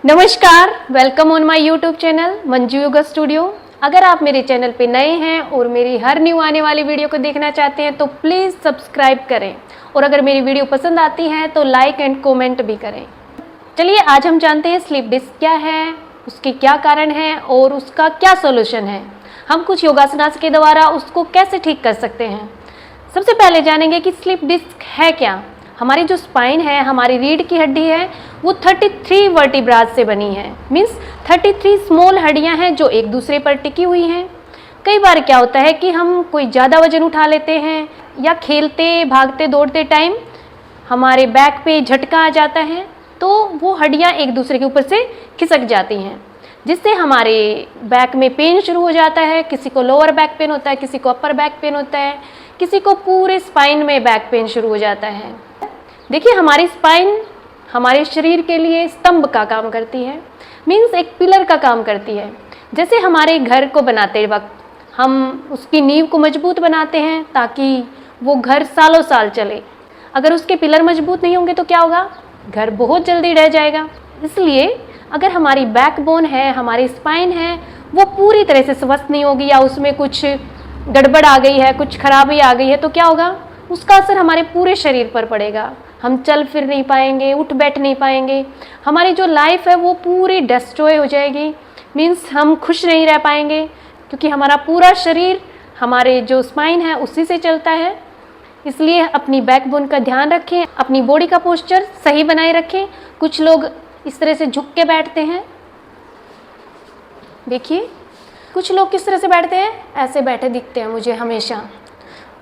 नमस्कार, welcome on my YouTube channel Manju yoga studio. अगर आप मेरे चैनल पे नए हैं और मेरी हर न्यू आने वाली वीडियो को देखना चाहते हैं तो प्लीज़ सब्सक्राइब करें और अगर मेरी वीडियो पसंद आती है तो लाइक एंड कमेंट भी करें। चलिए आज हम जानते हैं स्लीप डिस्क क्या है, उसके क्या कारण है और उसका क्या सोल्यूशन है। हम कुछ योगासनास के द्वारा उसको कैसे ठीक कर सकते हैं। सबसे पहले जानेंगे कि स्लीप डिस्क है क्या। हमारी जो स्पाइन है, हमारी रीढ़ की हड्डी है, वो 33 वर्टिब्राज से बनी है। मीन्स 33 स्मॉल हड्डियां हैं जो एक दूसरे पर टिकी हुई हैं। कई बार क्या होता है कि हम कोई ज़्यादा वजन उठा लेते हैं या खेलते भागते दौड़ते टाइम हमारे बैक पे झटका आ जाता है तो वो हड्डियां एक दूसरे के ऊपर से खिसक जाती हैं, जिससे हमारे बैक में पेन शुरू हो जाता है। किसी को लोअर बैक पेन होता है, किसी को अपर बैक पेन होता है, किसी को पूरे स्पाइन में बैक पेन शुरू हो जाता है। देखिए, हमारी स्पाइन हमारे शरीर के लिए स्तंभ का काम करती है। मीन्स एक पिलर का काम करती है। जैसे हमारे घर को बनाते वक्त हम उसकी नींव को मजबूत बनाते हैं ताकि वो घर सालों साल चले। अगर उसके पिलर मजबूत नहीं होंगे तो क्या होगा, घर बहुत जल्दी ढह जाएगा। इसलिए अगर हमारी बैकबोन है, हमारी स्पाइन है, वो पूरी तरह से स्वस्थ नहीं होगी या उसमें कुछ गड़बड़ आ गई है, कुछ खराबी आ गई है तो क्या होगा, उसका असर हमारे पूरे शरीर पर पड़ेगा। हम चल फिर नहीं पाएंगे, उठ बैठ नहीं पाएंगे, हमारी जो लाइफ है वो पूरी डिस्ट्रॉय हो जाएगी। मीन्स हम खुश नहीं रह पाएंगे क्योंकि हमारा पूरा शरीर हमारे जो स्पाइन है उसी से चलता है। इसलिए अपनी बैकबोन का ध्यान रखें, अपनी बॉडी का पोस्चर सही बनाए रखें। कुछ लोग इस तरह से झुक के बैठते हैं, देखिए कुछ लोग किस तरह से बैठते हैं, ऐसे बैठे दिखते हैं मुझे हमेशा।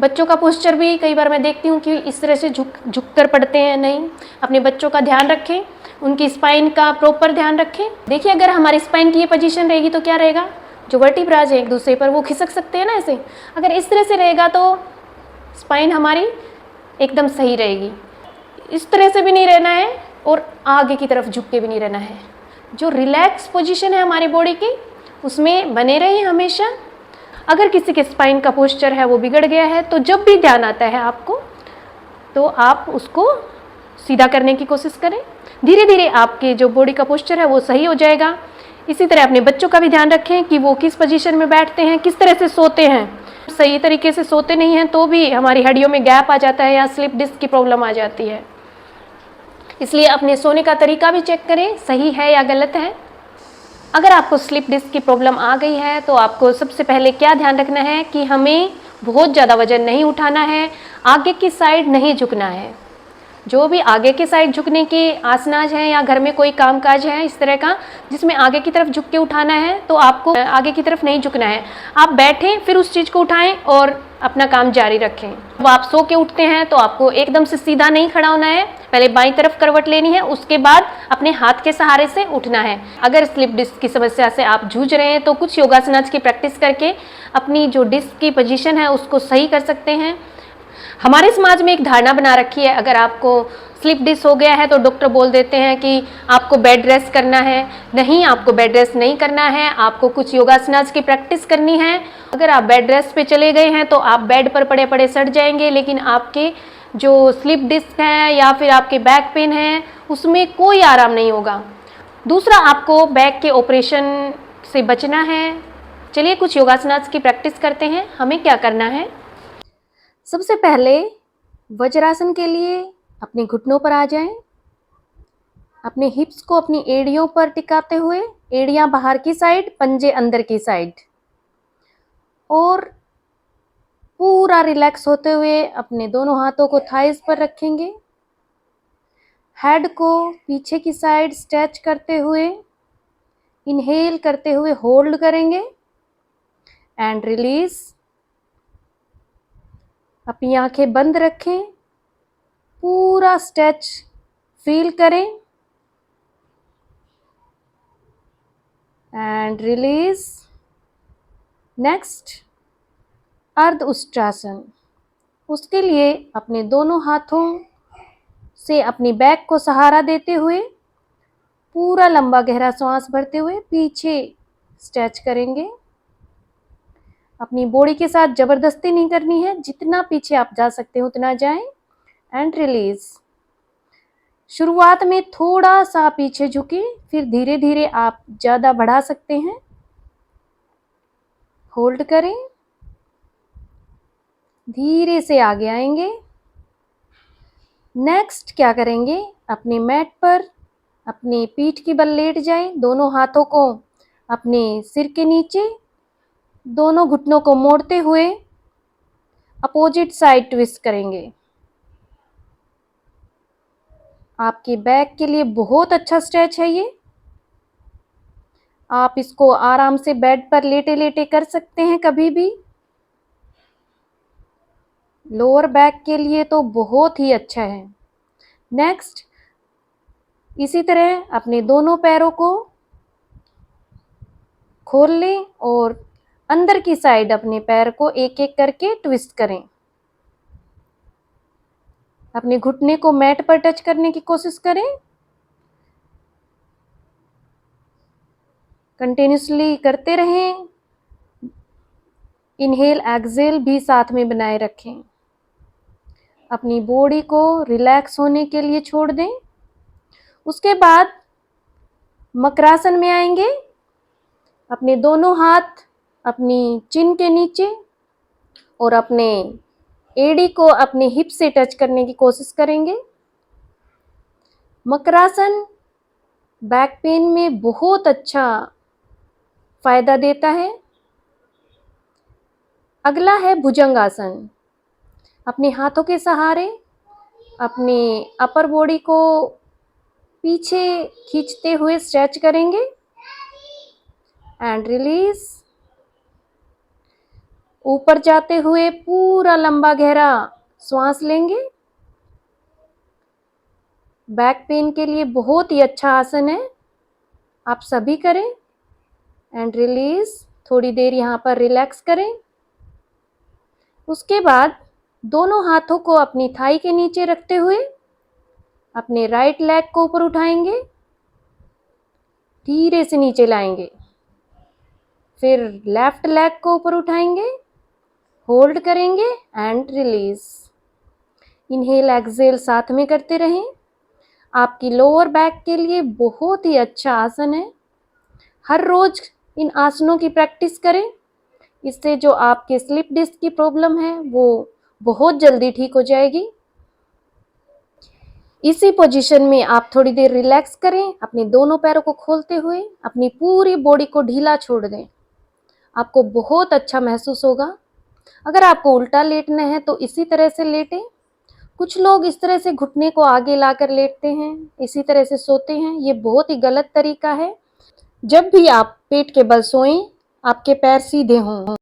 बच्चों का पोस्चर भी कई बार मैं देखती हूँ कि इस तरह से झुक कर पढ़ते हैं। नहीं, अपने बच्चों का ध्यान रखें, उनकी स्पाइन का प्रॉपर ध्यान रखें। देखिए, अगर हमारी स्पाइन की ये पोजीशन रहेगी तो क्या रहेगा, जो वर्टिब्राज है एक दूसरे पर वो खिसक सकते हैं ना ऐसे। अगर इस तरह से रहेगा तो स्पाइन हमारी एकदम सही रहेगी। इस तरह से भी नहीं रहना है और आगे की तरफ झुक के भी नहीं रहना है। जो रिलैक्स पोजीशन है हमारी बॉडी की उसमें बने रहिए हमेशा। अगर किसी के स्पाइन का पोस्चर है वो बिगड़ गया है तो जब भी ध्यान आता है आपको तो आप उसको सीधा करने की कोशिश करें। धीरे धीरे आपके जो बॉडी का पोस्चर है वो सही हो जाएगा। इसी तरह अपने बच्चों का भी ध्यान रखें कि वो किस पोजीशन में बैठते हैं, किस तरह से सोते हैं। सही तरीके से सोते नहीं हैं तो भी हमारी हड्डियों में गैप आ जाता है या स्लिप डिस्क की प्रॉब्लम आ जाती है। इसलिए अपने सोने का तरीका भी चेक करें, सही है या गलत है। अगर आपको स्लिप डिस्क की प्रॉब्लम आ गई है तो आपको सबसे पहले क्या ध्यान रखना है कि हमें बहुत ज़्यादा वजन नहीं उठाना है, आगे की साइड नहीं झुकना है। जो भी आगे की साइड झुकने के आसनाज हैं या घर में कोई कामकाज है इस तरह का जिसमें आगे की तरफ झुक के उठाना है तो आपको आगे की तरफ नहीं झुकना है। आप बैठें, फिर उस चीज़ को उठाएं और अपना काम जारी रखें। अब आप सो के उठते हैं तो आपको एकदम से सीधा नहीं खड़ा होना है, पहले बाईं तरफ करवट लेनी है, उसके बाद अपने हाथ के सहारे से उठना है। अगर स्लिप डिस्क की समस्या से आप जूझ रहे हैं तो कुछ योगासनाज की प्रैक्टिस करके अपनी जो डिस्क की पोजीशन है उसको सही कर सकते हैं। हमारे समाज में एक धारणा बना रखी है, अगर आपको स्लिप डिस्क हो गया है तो डॉक्टर बोल देते हैं कि आपको बेड रेस्ट करना है। नहीं, आपको बेड रेस्ट नहीं करना है, आपको कुछ योगासनास की प्रैक्टिस करनी है। अगर आप बेड रेस्ट पे चले गए हैं तो आप बेड पर पड़े पड़े सड़ जाएंगे, लेकिन आपके जो स्लिप डिस्क है या फिर आपके बैक पेन है उसमें कोई आराम नहीं होगा। दूसरा, आपको बैक के ऑपरेशन से बचना है। चलिए कुछ योगासनास की प्रैक्टिस करते हैं। हमें क्या करना है, सबसे पहले वज्रासन के लिए अपने घुटनों पर आ जाएं। अपने हिप्स को अपनी एड़ियों पर टिकाते हुए, एड़ियां बाहर की साइड, पंजे अंदर की साइड, और पूरा रिलैक्स होते हुए अपने दोनों हाथों को थाइस पर रखेंगे। हेड को पीछे की साइड स्ट्रेच करते हुए इनहेल करते हुए होल्ड करेंगे एंड रिलीज। अपनी आंखें बंद रखें, पूरा स्ट्रेच फील करें एंड रिलीज। नेक्स्ट, अर्ध उष्ट्रासन। उसके लिए अपने दोनों हाथों से अपनी बैक को सहारा देते हुए पूरा लंबा गहरा सांस भरते हुए पीछे स्ट्रेच करेंगे। अपनी बॉडी के साथ जबरदस्ती नहीं करनी है, जितना पीछे आप जा सकते हो उतना जाएं एंड रिलीज। शुरुआत में थोड़ा सा पीछे झुके, फिर धीरे धीरे आप ज़्यादा बढ़ा सकते हैं। होल्ड करें, धीरे से आगे आएंगे। नेक्स्ट क्या करेंगे, अपने मैट पर अपनी पीठ की बल लेट जाएं, दोनों हाथों को अपने सिर के नीचे, दोनों घुटनों को मोड़ते हुए अपोजिट साइड ट्विस्ट करेंगे। आपके बैक के लिए बहुत अच्छा स्ट्रेच है ये। आप इसको आराम से बेड पर लेटे लेटे कर सकते हैं कभी भी। लोअर बैक के लिए तो बहुत ही अच्छा है। नेक्स्ट, इसी तरह अपने दोनों पैरों को खोल लें और अंदर की साइड अपने पैर को एक एक करके ट्विस्ट करें। अपने घुटने को मैट पर टच करने की कोशिश करें। कंटिन्यूसली करते रहें। इनहेल एक्सहेल भी साथ में बनाए रखें। अपनी बॉडी को रिलैक्स होने के लिए छोड़ दें। उसके बाद मकरासन में आएंगे। अपने दोनों हाथ अपनी चिन के नीचे और अपने एड़ी को अपने हिप से टच करने की कोशिश करेंगे। मकरासन बैक पेन में बहुत अच्छा फायदा देता है। अगला है भुजंगासन। अपने हाथों के सहारे अपनी अपर बॉडी को पीछे खींचते हुए स्ट्रेच करेंगे एंड रिलीज। ऊपर जाते हुए पूरा लंबा गहरा श्वास लेंगे। बैक पेन के लिए बहुत ही अच्छा आसन है, आप सभी करें एंड रिलीज। थोड़ी देर यहाँ पर रिलैक्स करें। उसके बाद दोनों हाथों को अपनी थाई के नीचे रखते हुए अपने राइट लेग को ऊपर उठाएंगे, धीरे से नीचे लाएंगे। फिर लेफ्ट लेग को ऊपर उठाएंगे, होल्ड करेंगे एंड रिलीज। इनहेल एक्सहेल साथ में करते रहें। आपकी लोअर बैक के लिए बहुत ही अच्छा आसन है। हर रोज इन आसनों की प्रैक्टिस करें। इससे जो आपके स्लिप डिस्क की प्रॉब्लम है वो बहुत जल्दी ठीक हो जाएगी। इसी पोजीशन में आप थोड़ी देर रिलैक्स करें, अपने दोनों पैरों को खोलते हुए अपनी पूरी बॉडी को ढीला छोड़ दें। आपको बहुत अच्छा महसूस होगा। अगर आपको उल्टा लेटना है तो इसी तरह से लेटें। कुछ लोग इस तरह से घुटने को आगे लाकर लेटते हैं, इसी तरह से सोते हैं। ये बहुत ही गलत तरीका है। जब भी आप पेट के बल सोएं, आपके पैर सीधे हों।